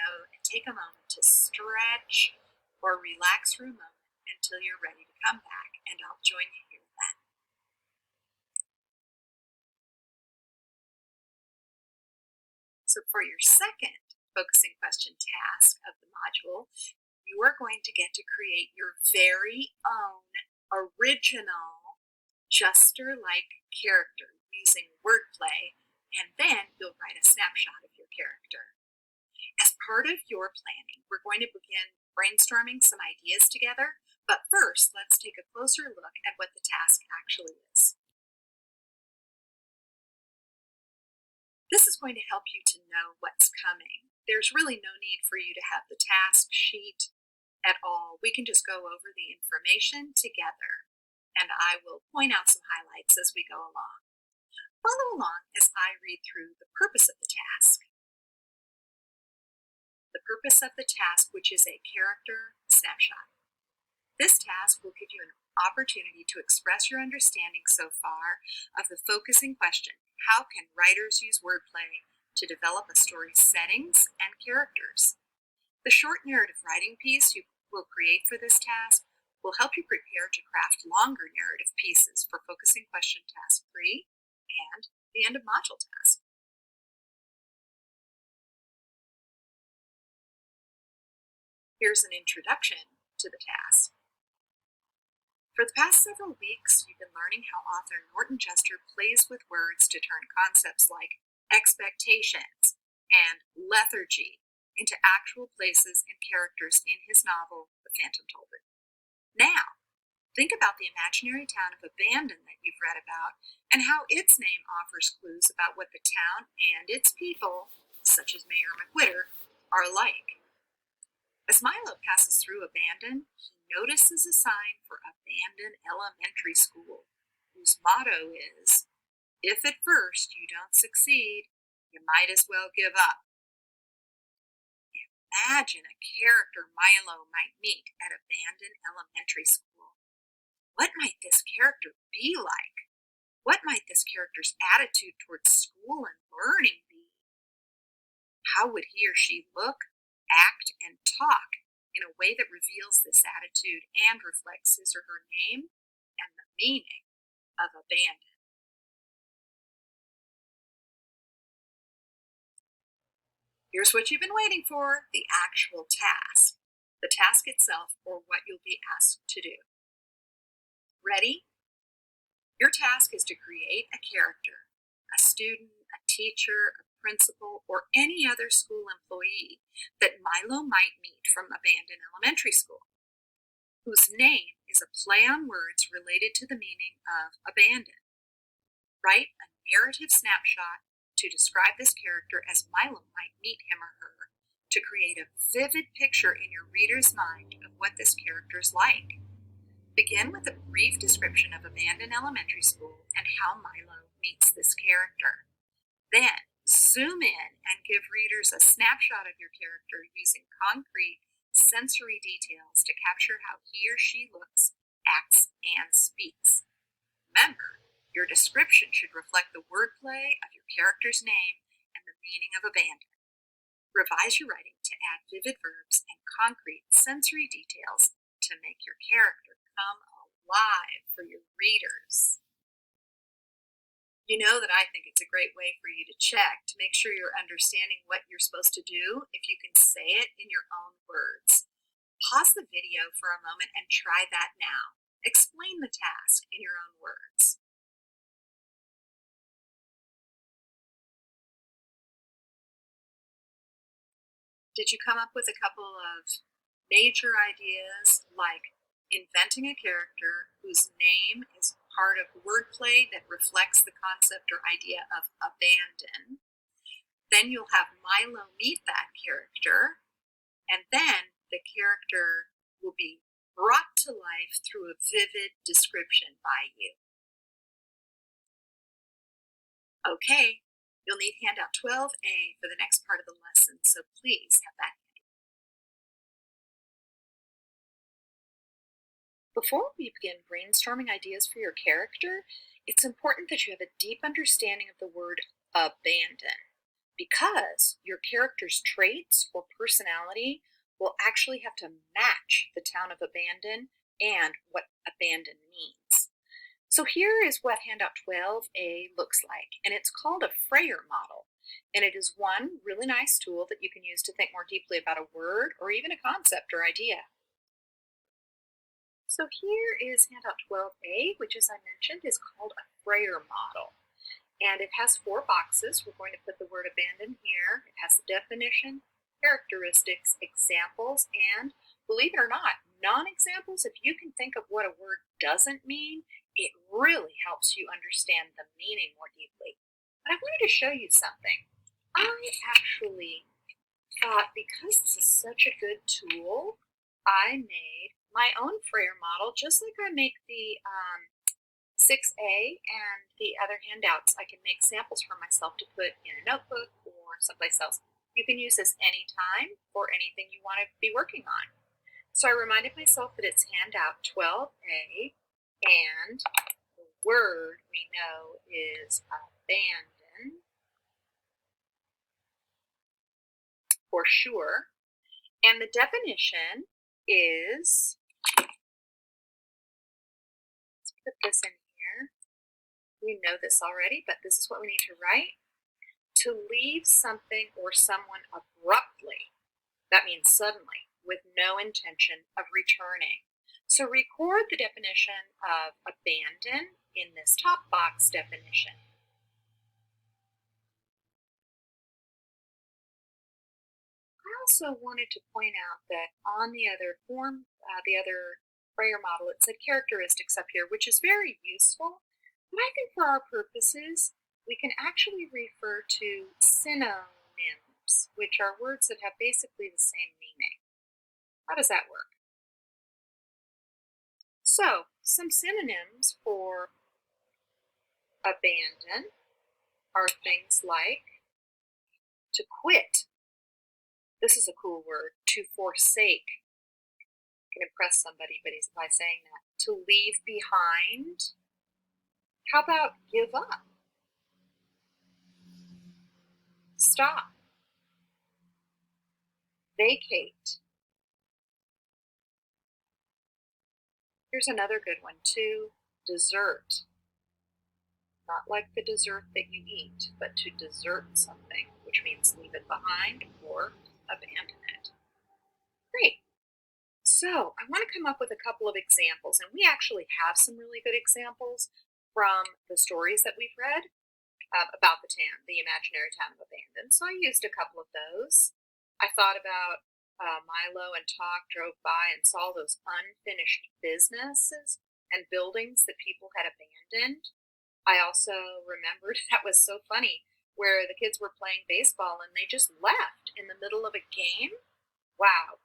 window and take a moment to stretch or relax for a moment until you're ready to come back, and I'll join you here then. So for your second focusing question task of the module, you are going to get to create your very own original Juster-like character using wordplay, and then you'll write a snapshot of your character. As part of your planning, we're going to begin brainstorming some ideas together, but first, let's take a closer look at what the task actually is. This is going to help you to know what's coming. There's really no need for you to have the task sheet at all. We can just go over the information together, and I will point out some highlights as we go along. Follow along as I read through the purpose of the task. The purpose of the task, which is a character snapshot. This task will give you an opportunity to express your understanding so far of the focusing question: how can writers use wordplay to develop a story's settings and characters? The short narrative writing piece you will create for this task will help you prepare to craft longer narrative pieces for focusing question task 3 and the end of module task. Here's an introduction to the task. For the past several weeks, you've been learning how author Norton Juster plays with words to turn concepts like expectations and lethargy into actual places and characters in his novel, The Phantom Tollbooth. Now, think about the imaginary town of Abandon that you've read about and how its name offers clues about what the town and its people, such as Mayor McWhitter, are like. As Milo passes through Abandon, he notices a sign for Abandon Elementary School, whose motto is, "If at first you don't succeed, you might as well give up." Imagine a character Milo might meet at Abandon Elementary School. What might this character be like? What might this character's attitude towards school and learning be? How would he or she look, act, and talk in a way that reveals this attitude and reflects his or her name and the meaning of Abandon? Here's what you've been waiting for, the actual task. The task itself, or what you'll be asked to do. Ready? Your task is to create a character, a student, a teacher, a principal, or any other school employee that Milo might meet from Abandon Elementary School, whose name is a play on words related to the meaning of abandon. Write a narrative snapshot to describe this character as Milo might meet him or her, to create a vivid picture in your reader's mind of what this character is like. Begin with a brief description of Abandon Elementary School and how Milo meets this character. Then, zoom in and give readers a snapshot of your character using concrete sensory details to capture how he or she looks, acts, and speaks. Remember, your description should reflect the wordplay of your character's name and the meaning of abandon. Revise your writing to add vivid verbs and concrete sensory details to make your character come alive for your readers. You know that I think it's a great way for you to check to make sure you're understanding what you're supposed to do if you can say it in your own words. Pause the video for a moment and try that now. Explain the task in your own words. Did you come up with a couple of major ideas, like inventing a character whose name is part of wordplay that reflects the concept or idea of abandon? Then you'll have Milo meet that character, and then the character will be brought to life through a vivid description by you. Okay, you'll need handout 12A for the next part of the lesson, so please have that handy. Before we begin brainstorming ideas for your character, it's important that you have a deep understanding of the word abandon. because your character's traits or personality will actually have to match the town of abandon and what abandon means. So here is what handout 12A looks like, and it's called a Frayer Model. And it is one really nice tool that you can use to think more deeply about a word or even a concept or idea. So here is handout 12A, which, as I mentioned, is called a Frayer Model. And it has 4 boxes. We're going to put the word abandon here. It has the definition, characteristics, examples, and believe it or not, non-examples. If you can think of what a word doesn't mean, it really helps you understand the meaning more deeply. But I wanted to show you something. I actually thought, because this is such a good tool, I made my own Frayer model, just like I make the 6A and the other handouts. I can make samples for myself to put in a notebook or someplace else. You can use this anytime for anything you want to be working on. So I reminded myself that it's handout 12A, and the word we know is abandon for sure. And the definition is, let's put this in here. We know this already, but this is what we need to write. To leave something or someone abruptly, that means suddenly, with no intention of returning. So record the definition of abandon in this top box definition. I also wanted to point out that on the other form, the other Frayer model, it said characteristics up here, which is very useful. But I think for our purposes, we can actually refer to synonyms, which are words that have basically the same meaning. How does that work? So, some synonyms for abandon are things like to quit. This is a cool word. To forsake. You can impress somebody by saying that. To leave behind. How about give up? Stop. Vacate. Here's another good one. To desert. Not like the dessert that you eat, but to desert something, which means leave it behind or abandon it. Great. So I want to come up with a couple of examples, and we actually have some really good examples from the stories that we've read about the imaginary town of abandon. So I used a couple of those. I thought about Milo and Talk drove by and saw those unfinished businesses and buildings that people had abandoned. I also remembered, that was so funny, where the kids were playing baseball and they just left in the middle of a game. Wow.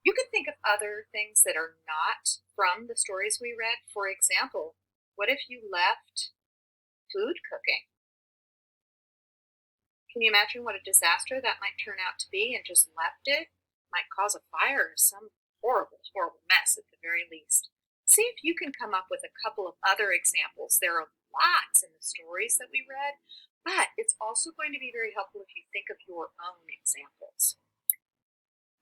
You could think of other things that are not from the stories we read. For example, what if you left food cooking? Can you imagine what a disaster that might turn out to be, and just left it? Might cause a fire or some horrible, horrible mess at the very least. See if you can come up with a couple of other examples. There are lots in the stories that we read, but it's also going to be very helpful if you think of your own examples.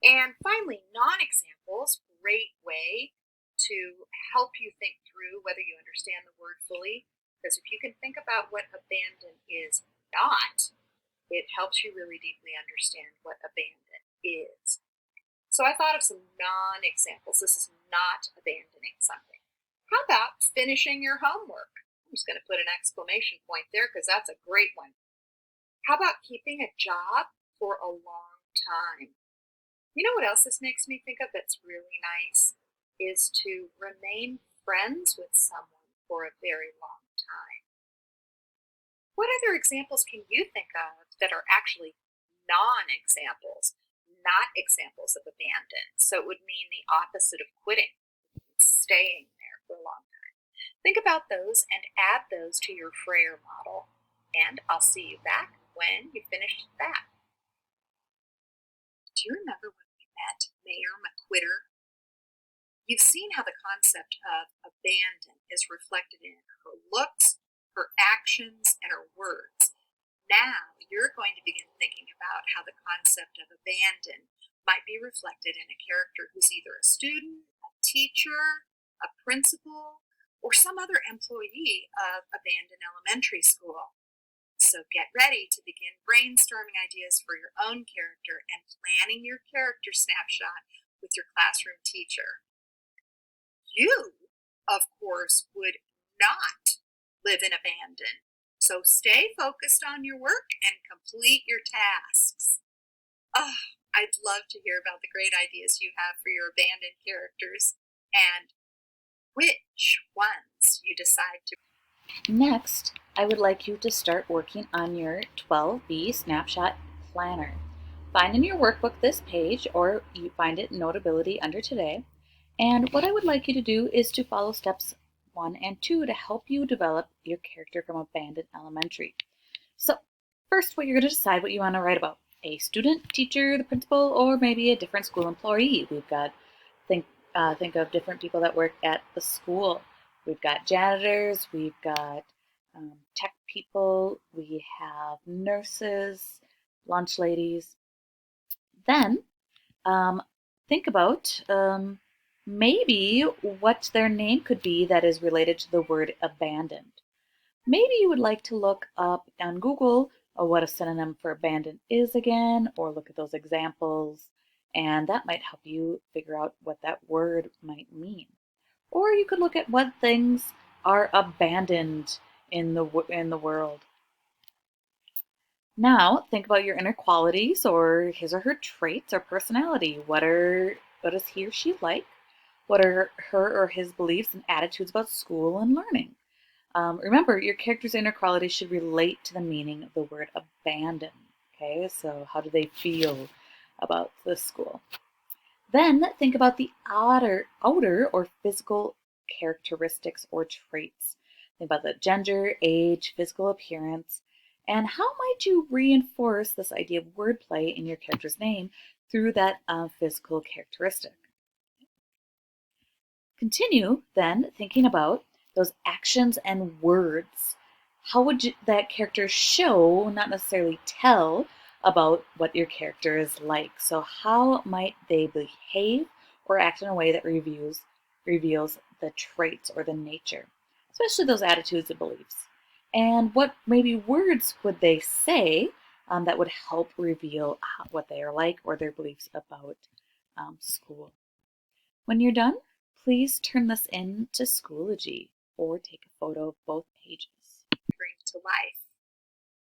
And finally, non-examples, great way to help you think through whether you understand the word fully, because if you can think about what abandon is not, it helps you really deeply understand what abandon is. So I thought of some non-examples. This is not abandoning something. How about finishing your homework? I'm just going to put an exclamation point there because that's a great one. How about keeping a job for a long time? You know what else this makes me think of that's really nice? Is to remain friends with someone for a very long time. What other examples can you think of that are actually non-examples, not examples of abandon? So it would mean the opposite of quitting, staying there for a long time. Think about those and add those to your Frayer model, and I'll see you back when you finished that. Do you remember when we met Mayor McQuitter? You've seen how the concept of abandon is reflected in her looks, her actions, and her words. Now you're going to begin thinking about how the concept of abandon might be reflected in a character who's either a student, a teacher, a principal, or some other employee of abandoned elementary school. So get ready to begin brainstorming ideas for your own character and planning your character snapshot with your classroom teacher. You, of course, would not live in abandon. So stay focused on your work and complete your tasks. Oh, I'd love to hear about the great ideas you have for your abandoned characters and which ones you decide to. Next, I would like you to start working on your 12B Snapshot Planner. Find in your workbook this page, or you find it in Notability under Today. And what I would like you to do is to follow steps 1 and 2 to help you develop your character from abandoned elementary. So, first, what you're going to decide what you want to write about. A student, teacher, the principal, or maybe a different school employee. We've got, think of different people that work at the school. We've got janitors, we've got tech people, we have nurses, lunch ladies. Then think about maybe what their name could be that is related to the word abandoned. Maybe you would like to look up on Google what a synonym for abandoned is again, or look at those examples, and that might help you figure out what that word might mean. Or you could look at what things are abandoned in the world. Now, think about your inner qualities or his or her traits or personality. What does he or she like? What are her or his beliefs and attitudes about school and learning? Remember, your character's inner qualities should relate to the meaning of the word abandon. Okay, so how do they feel about the school? Then think about the outer or physical characteristics or traits. Think about the gender, age, physical appearance, and how might you reinforce this idea of wordplay in your character's name through that physical characteristic? Continue then thinking about those actions and words. How would that character show, not necessarily tell, about what your character is like? So how might they behave or act in a way that reveals the traits or the nature, especially those attitudes and beliefs? And what maybe words would they say that would help reveal what they are like or their beliefs about school? When you're done, please turn this in to Schoology or take a photo of both pages. Bring to life.